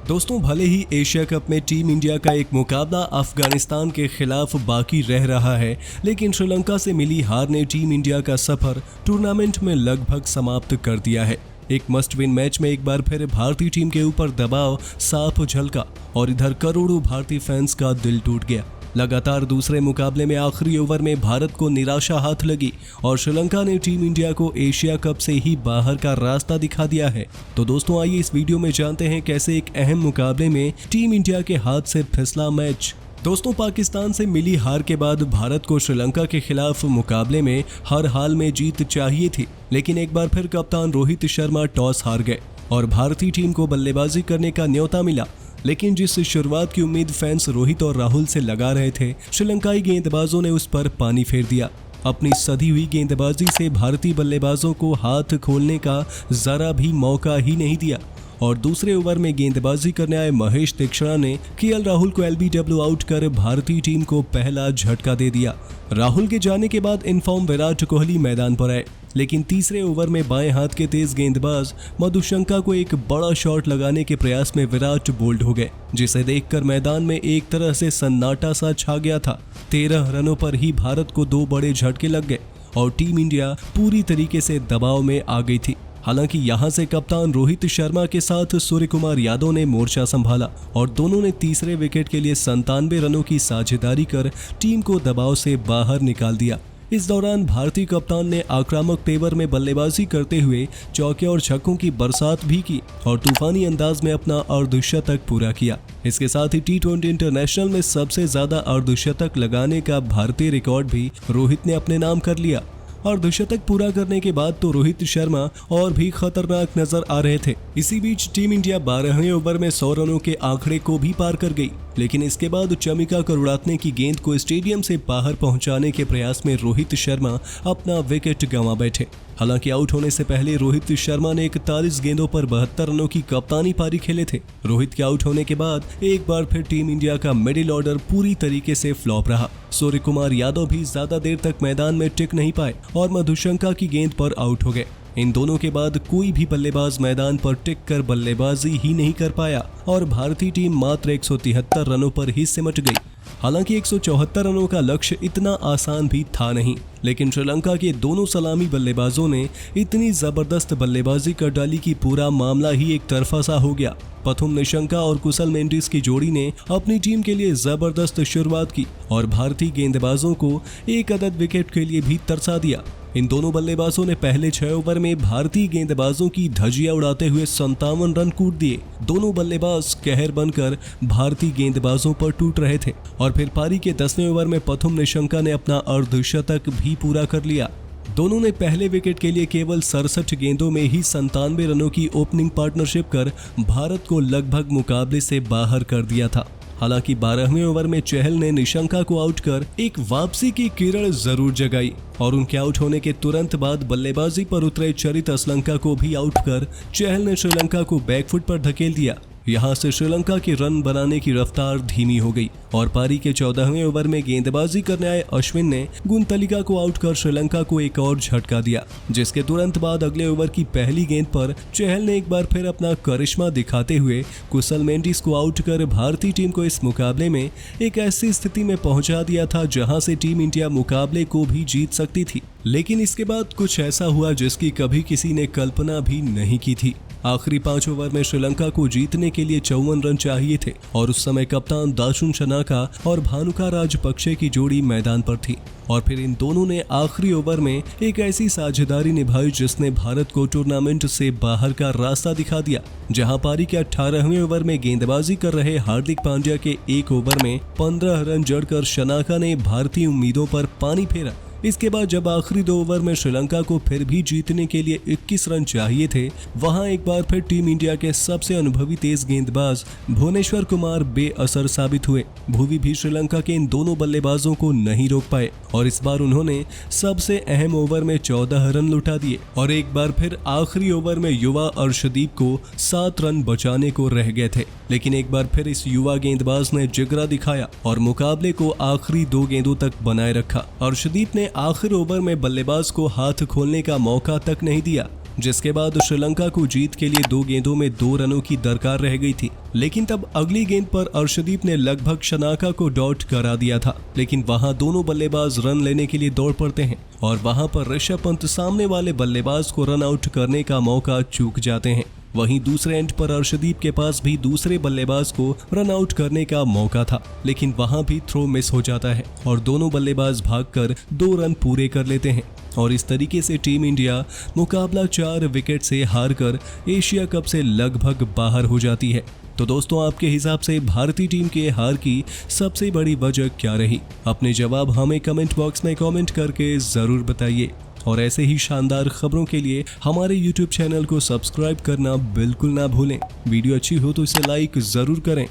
दोस्तों, भले ही Asia cup में टीम इंडिया का एक मुकाबला अफगानिस्तान के खिलाफ बाकी रह रहा है, लेकिन श्रीलंका से मिली हार ने टीम इंडिया का सफर टूर्नामेंट में लगभग समाप्त कर दिया है। एक मस्ट विन मैच में एक बार फिर भारतीय टीम के ऊपर दबाव साफ झलका और इधर करोड़ों भारतीय फैंस का दिल टूट गया। लगातार दूसरे मुकाबले में आखिरी ओवर में भारत को निराशा हाथ लगी और श्रीलंका ने टीम इंडिया को एशिया कप से ही बाहर का रास्ता दिखा दिया है। तो दोस्तों, आइए इस वीडियो में जानते हैं कैसे एक अहम मुकाबले में टीम इंडिया के हाथ से फिसला मैच। दोस्तों, पाकिस्तान से मिली हार के बाद भारत को श्रीलंका के खिलाफ मुकाबले में हर हाल में जीत चाहिए थी, लेकिन एक बार फिर कप्तान रोहित शर्मा टॉस हार गए और भारतीय टीम को बल्लेबाजी करने का न्योता मिला। लेकिन जिस शुरुआत की उम्मीद फैंस रोहित और राहुल से लगा रहे थे, श्रीलंकाई गेंदबाजों ने उस पर पानी फेर दिया। अपनी सधी हुई गेंदबाजी से भारतीय बल्लेबाजों को हाथ खोलने का जरा भी मौका ही नहीं दिया और दूसरे ओवर में गेंदबाजी करने आए महेश तीक्षणा ने केएल राहुल को एलबीडब्ल्यू आउट कर भारतीय टीम को पहला झटका दे दिया। राहुल के जाने के बाद इनफॉर्म विराट कोहली मैदान पर आए, लेकिन तीसरे ओवर में बाएं हाथ के तेज गेंदबाज मधुशंका को एक बड़ा शॉट लगाने के प्रयास में विराट बोल्ड हो गए, जिसे देखकर मैदान में एक तरह से सन्नाटा सा छा गया था। 13 रनों पर ही भारत को 2 बड़े झटके लग गए और टीम इंडिया पूरी तरीके से दबाव में आ गई थी। हालांकि यहां से कप्तान रोहित शर्मा के साथ सूर्य कुमार यादव ने मोर्चा संभाला और दोनों ने तीसरे विकेट के लिए 97 रनों की साझेदारी कर टीम को दबाव से बाहर निकाल दिया। इस दौरान भारतीय कप्तान ने आक्रामक तेवर में बल्लेबाजी करते हुए चौके और छक्कों की बरसात भी की और तूफानी अंदाज में अपना अर्धशतक पूरा किया। इसके साथ ही T20 इंटरनेशनल में सबसे ज्यादा अर्धशतक लगाने का भारतीय रिकॉर्ड भी रोहित ने अपने नाम कर लिया। और द्विशतक पूरा करने के बाद तो रोहित शर्मा और भी खतरनाक नजर आ रहे थे। इसी बीच टीम इंडिया 12वें ओवर में 100 रनों के आंकड़े को भी पार कर गई, लेकिन इसके बाद चमिका करुड़ातने की गेंद को स्टेडियम से बाहर पहुंचाने के प्रयास में रोहित शर्मा अपना विकेट गंवा बैठे। हालांकि आउट होने से पहले रोहित शर्मा ने 41 गेंदों पर 72 रनों की कप्तानी पारी खेले थे। रोहित के आउट होने के बाद एक बार फिर टीम इंडिया का मिडिल ऑर्डर पूरी तरीके से फ्लॉप रहा। सूर्य कुमार यादव भी ज्यादा देर तक मैदान में टिक नहीं पाए और मधुशंका की गेंद पर आउट हो गए। इन दोनों के बाद कोई भी बल्लेबाज मैदान पर टिक कर बल्लेबाजी ही नहीं कर पाया और भारतीय टीम मात्र 173 रनों पर ही सिमट गई। हालांकि 174 रनों का लक्ष्य इतना आसान भी था नहीं, लेकिन श्रीलंका के दोनों सलामी बल्लेबाजों ने इतनी जबरदस्त बल्लेबाजी कर डाली कि पूरा मामला ही एक तरफा सा हो गया। पथुम निशंका और कुशल मेंडिस की जोड़ी ने अपनी टीम के लिए जबरदस्त शुरुआत की और भारतीय गेंदबाजों को एक अदद विकेट के लिए भी तरसा दिया। इन दोनों बल्लेबाजों ने पहले 6 ओवर में भारतीय गेंदबाजों की धज्जियां उड़ाते हुए 57 रन कूट दिए। दोनों बल्लेबाज कहर बनकर भारतीय गेंदबाजों पर टूट रहे थे और फिर पारी के 10वें ओवर में पथुम निशंका ने अपना अर्धशतक भी पूरा कर लिया। दोनों ने पहले विकेट के लिए केवल 67 गेंदों में ही 97 रनों की ओपनिंग पार्टनरशिप कर भारत को लगभग मुकाबले से बाहर कर दिया था। हालांकि 12वें ओवर में चहल ने निशंका को आउट कर एक वापसी की किरण जरूर जगाई और उनके आउट होने के तुरंत बाद बल्लेबाजी पर उतरे चरित असलंका को भी आउट कर चहल ने श्रीलंका को बैकफुट पर धकेल दिया। यहां से श्रीलंका की रन बनाने की रफ्तार धीमी हो गई और पारी के 14वें ओवर में गेंदबाजी करने आए अश्विन ने गुनतलिका को आउट कर श्रीलंका को एक और झटका दिया, जिसके तुरंत बाद अगले ओवर की पहली गेंद पर चहल ने एक बार फिर अपना करिश्मा दिखाते हुए कुशल मेंडिस को आउट कर भारतीय टीम को इस मुकाबले में एक ऐसी स्थिति में पहुंचा दिया था जहां से टीम इंडिया मुकाबले को भी जीत सकती थी। लेकिन इसके बाद कुछ ऐसा हुआ जिसकी कभी किसी ने कल्पना भी नहीं की थी। आखिरी 5 ओवर में श्रीलंका को जीतने के लिए 54 रन चाहिए थे और उस समय कप्तान दाशुन शनाका और भानुका राजपक्षे की जोड़ी मैदान पर थी और फिर इन दोनों ने आखिरी ओवर में एक ऐसी साझेदारी निभाई जिसने भारत को टूर्नामेंट से बाहर का रास्ता दिखा दिया। जहां पारी के 18वें ओवर में गेंदबाजी कर रहे हार्दिक पांड्या के एक ओवर में 15 रन जड़कर शनाका ने भारतीय उम्मीदों पर पानी फेरा। इसके बाद जब आखिरी 2 ओवर में श्रीलंका को फिर भी जीतने के लिए 21 रन चाहिए थे, वहां एक बार फिर टीम इंडिया के सबसे अनुभवी तेज गेंदबाज भुवनेश्वर कुमार बेअसर साबित हुए। भुवी भी श्रीलंका के इन दोनों बल्लेबाजों को नहीं रोक पाए और इस बार उन्होंने सबसे अहम ओवर में 14 रन लुटा दिए और एक बार फिर आखिरी ओवर में युवा अर्शदीप को 7 रन बचाने को रह गए थे। लेकिन एक बार फिर इस युवा गेंदबाज ने जिगरा दिखाया और मुकाबले को आखिरी 2 गेंदों तक बनाए रखा। अर्शदीप ने आखिर ओवर में बल्लेबाज को हाथ खोलने का मौका तक नहीं दिया। जिसके बाद श्रीलंका को जीत के लिए 2 गेंदों में 2 रनों की दरकार रह गई थी। लेकिन तब अगली गेंद पर अर्शदीप ने लगभग शनाका को डॉट करा दिया था, लेकिन वहां दोनों बल्लेबाज रन लेने के लिए दौड़ पड़ते हैं और वहां पर ऋषभ पंत सामने वाले बल्लेबाज को रन आउट करने का मौका चूक जाते हैं। वहीं दूसरे एंड पर अर्शदीप के पास भी दूसरे बल्लेबाज को रन आउट करने का मौका था, लेकिन वहां भी थ्रो मिस हो जाता है और दोनों बल्लेबाज भागकर 2 रन पूरे कर लेते हैं और इस तरीके से टीम इंडिया मुकाबला 4 विकेट से हारकर एशिया कप से लगभग बाहर हो जाती है। तो दोस्तों, आपके हिसाब से भारतीय टीम के हार की सबसे बड़ी वजह क्या रही? अपने जवाब हमें कमेंट बॉक्स में कमेंट करके जरूर बताइए और ऐसे ही शानदार खबरों के लिए हमारे YouTube चैनल को सब्सक्राइब करना बिल्कुल ना भूलें। वीडियो अच्छी हो तो इसे लाइक जरूर करें।